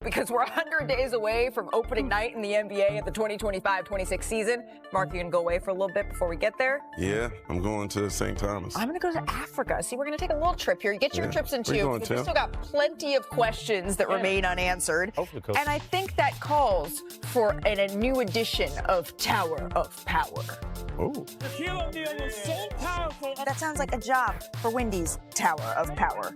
because we're 100 days away from opening night in the NBA at the 2025-26 season. Mark, you can go away for a little bit before we get there? Yeah, I'm going to St. Thomas. I'm going to go to Africa. See, we're going to take a little trip here. Get your trips in two. Because we've still got plenty of questions that remain unanswered. And I think that calls for a new edition of Tower of Power. Oh. The Hero Deal was so powerful. That sounds like a job for Wendy's Tower of Power.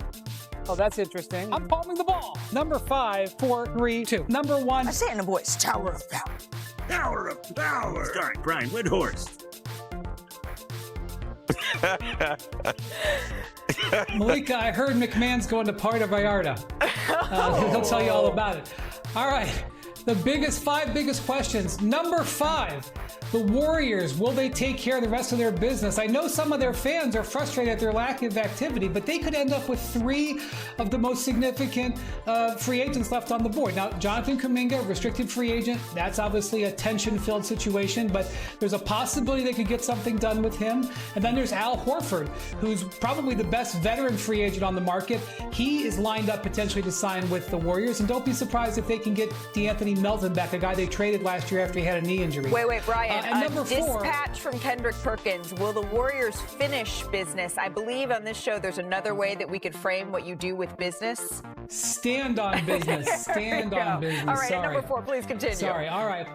Oh, that's interesting. I'm palming the ball. Number 5, 4, 3, 2. Number 1. I say it in a voice. Tower of Power. Tower of Power. Starring Brian Windhorst. Malika, I heard McMahon's going to Puerto Vallarta. He'll tell you all about it. All right. The five biggest questions. Number 5, the Warriors, will they take care of the rest of their business? I know some of their fans are frustrated at their lack of activity, but they could end up with 3 of the most significant free agents left on the board. Now, Jonathan Kuminga, restricted free agent, that's obviously a tension-filled situation, but there's a possibility they could get something done with him. And then there's Al Horford, who's probably the best veteran free agent on the market. He is lined up potentially to sign with the Warriors, and don't be surprised if they can get DeAnthony Melton back, a guy they traded last year after he had a knee injury. Wait, Brian. And number 4, dispatch from Kendrick Perkins. Will the Warriors finish business? I believe on this show there's another way that we could frame what you do with business. Stand on business. Stand on business. All right, Sorry. number 4, please continue. Sorry, all right.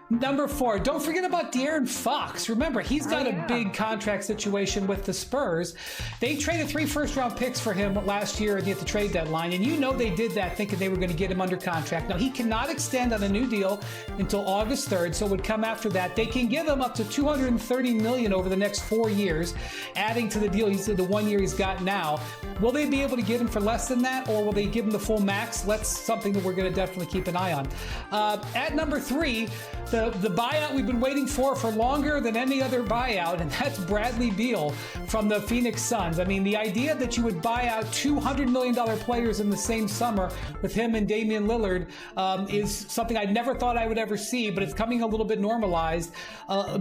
Number 4, don't forget about De'Aaron Fox. Remember, he's got a big contract situation with the Spurs. They traded 3 first-round picks for him last year at the trade deadline, and you know they did that thinking they were going to get him under contract. Now, he cannot extend on a new deal until August 3rd, so it would come after that. They can give him up to $230 million over the next 4 years, adding to the deal the 1 year he's got now. Will they be able to get him for less than that, or will they give him the full max? That's something that we're going to definitely keep an eye on. At number 3, the buyout we've been waiting for longer than any other buyout, and that's Bradley Beal from the Phoenix Suns. I mean, the idea that you would buy out $200 million players in the same summer with him and Damian Lillard is something I never thought I would ever see, but it's coming a little bit normalized.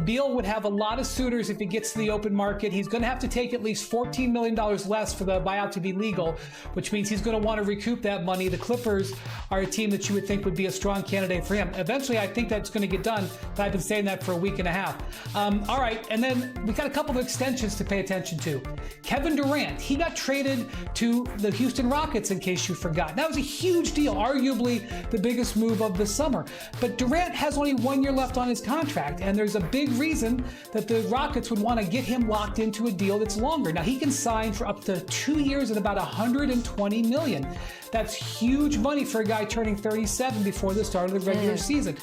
Beal would have a lot of suitors if he gets to the open market. He's going to have to take at least $14 million less for the buyout to be legal, which means he's going to want to recoup that money. The Clippers are a team that you would think would be a strong candidate for him. Eventually, I think that's going to get done, but I've been saying that for a week and a half. All right, and then we got a couple of extensions to pay attention to. Kevin Durant, he got traded to the Houston Rockets, in case you forgot. That was a huge deal, arguably the biggest move of the summer. But Durant has only 1 year left on his contract, and there's a big reason that the Rockets would want to get him locked into a deal that's longer. Now, he can sign for up to 2 years at about $120 million. That's huge money for a guy turning 37 before the start of the regular season.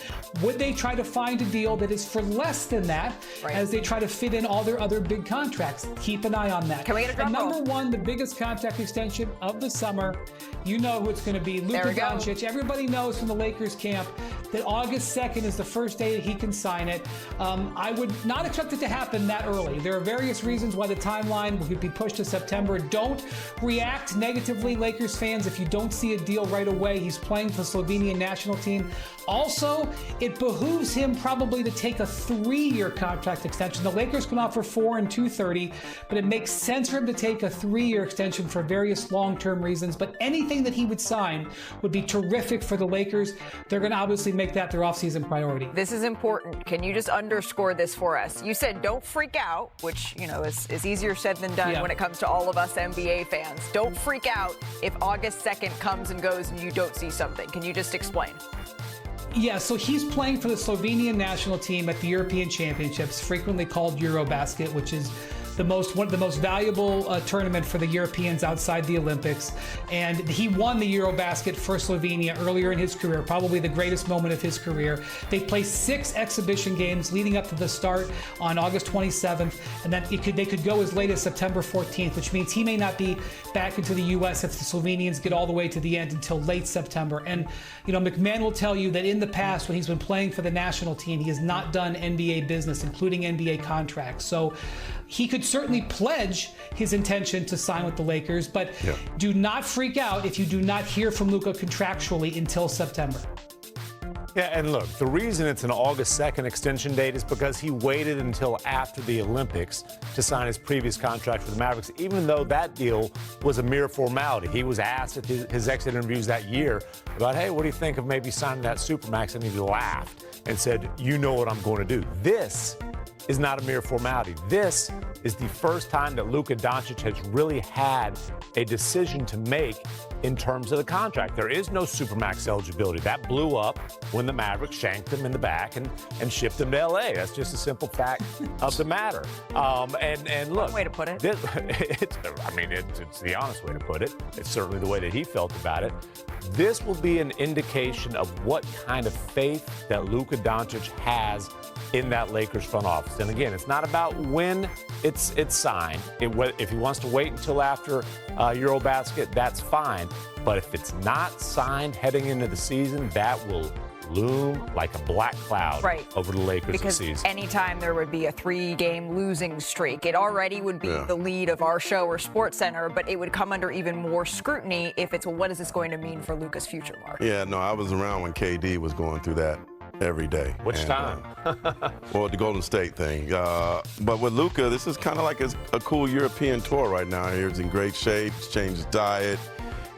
Would they try to find a deal that is for less than that as they try to fit in all their other big contracts? Keep an eye on that. Can we get a drum roll? Number 1, the biggest contract extension of the summer. You know who it's going to be. Luka Doncic. Everybody knows from the Lakers camp that August 2nd is the first day that he can sign it. I would not expect it to happen that early. There are various reasons why the timeline would be pushed to September. Don't react negatively, Lakers fans, if you don't see a deal right away. He's playing for the Slovenian national team. Also, it behooves him probably to take a 3-year contract extension. The Lakers can offer 4 and 230, but it makes sense for him to take a 3-year extension for various long-term reasons. But anything that he would sign would be terrific for the Lakers. They're going to obviously make that their offseason priority. This is important. Can you just underscore this for us? You said don't freak out, which, you know, is easier said than done when it comes to all of us NBA fans. Don't freak out if August 2nd comes and goes and you don't see something. Can you just explain? Yeah, so he's playing for the Slovenian national team at the European Championships, frequently called Eurobasket, which is one of the most valuable tournament for the Europeans outside the Olympics. And he won the Eurobasket for Slovenia earlier in his career, probably the greatest moment of his career. They played 6 exhibition games leading up to the start on August 27th, and then they could go as late as September 14th, which means he may not be back into the U.S. if the Slovenians get all the way to the end until late September. And, you know, McMahon will tell you that in the past, when he's been playing for the national team, he has not done NBA business, including NBA contracts. So he could certainly pledge his intention to sign with the Lakers, but do not freak out if you do not hear from Luka contractually until September. Yeah, and look, the reason it's an August 2nd extension date is because he waited until after the Olympics to sign his previous contract with the Mavericks, even though that deal was a mere formality. He was asked at his exit interviews that year about, hey, what do you think of maybe signing that Supermax? And he laughed and said, you know what I'm going to do. This is not a mere formality. This is the first time that Luka Doncic has really had a decision to make in terms of the contract. There is no Supermax eligibility. That blew up when the Mavericks shanked him in the back and shipped him to L.A. That's just a simple fact of the matter. And look. One way to put it. It's the honest way to put it. It's certainly the way that he felt about it. This will be an indication of what kind of faith that Luka Doncic has in that Lakers front office. And again, it's not about when it's signed. If he wants to wait until after Eurobasket, that's fine. But if it's not signed heading into the season, that will loom like a black cloud over the Lakers because this season. Anytime there would be a 3-game losing streak, it already would be the lead of our show or SportsCenter, but it would come under even more scrutiny if it's, well, what is this going to mean for Luka's future, Mark? Yeah, no, I was around when KD was going through that every day. Which time? Well, the Golden State thing. But with Luka, this is kind of like a cool European tour right now. He's in great shape, he's changed his diet.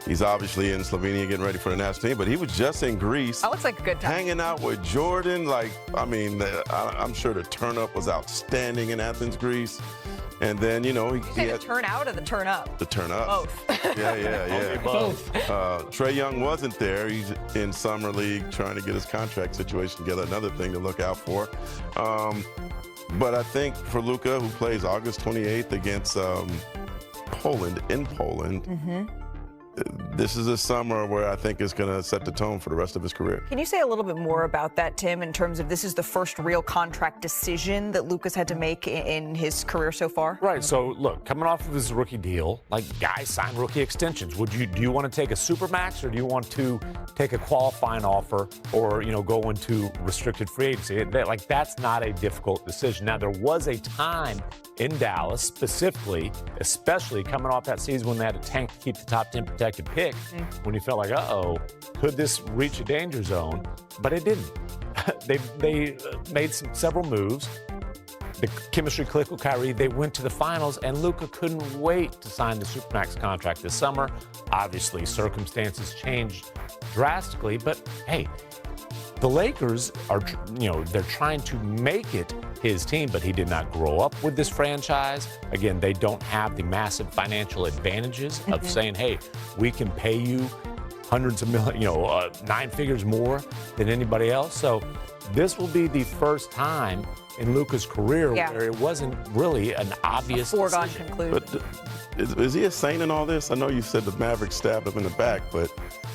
He's obviously in Slovenia getting ready for the national team, but he was just in Greece. That looks like a good time. Hanging out with Jordan. I'm sure the turn-up was outstanding in Athens, Greece. And then, he had the turn out or the turn up? The turn up. Both. Yeah. Both. Trae Young wasn't there. He's in Summer League trying to get his contract situation together. Another thing to look out for. But I think for Luka, who plays August 28th against Poland, this is a summer where I think it's going to set the tone for the rest of his career. Can you say a little bit more about that, Tim, in terms of this is the first real contract decision that Luka's had to make in his career so far? Right. So, look, coming off of his rookie deal, like guys sign rookie extensions. Do you want to take a Supermax or do you want to take a qualifying offer or, go into restricted free agency? That's not a difficult decision. Now, there was a time in Dallas specifically, especially coming off that season when they had a tank to keep the top 10 protected pick, when you felt like, could this reach a danger zone? But it didn't. They made several moves. The chemistry clicked with Kyrie. They went to the finals, and Luka couldn't wait to sign the Supermax contract this summer. Obviously, circumstances changed drastically, but hey, the Lakers are, they're trying to make it his team, but he did not grow up with this franchise. Again, they don't have the massive financial advantages of saying, hey, we can pay you hundreds of millions, 9 figures more than anybody else. So this will be the first time in Luka's career where it wasn't really an obvious foregone decision. conclusion. But is he a saint in all this? I know you said the Mavericks stabbed him in the back, but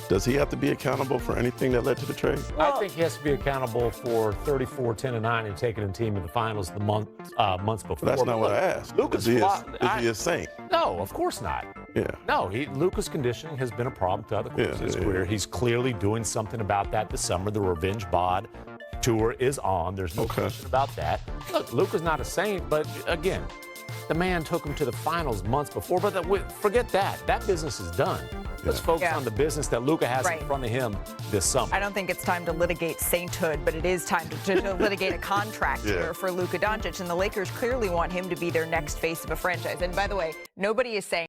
does he have to be accountable for anything that led to the trade? I think he has to be accountable for 34-10-9 and taking a team to the finals the months before. But that's not what I asked. Is he a saint? No, of course not. Yeah. No, Luka's conditioning has been a problem throughout the course of his career. He's clearly doing something about that this summer. The Revenge Bod tour is on. There's no question about that. Look, Luka's not a saint, but again, the man took him to the finals months before. But forget that. That business is done. Let's focus on the business that Luka has in front of him this summer. I don't think it's time to litigate sainthood, but it is time to litigate a contract here for Luka Doncic. And the Lakers clearly want him to be their next face of a franchise. And by the way, nobody is saying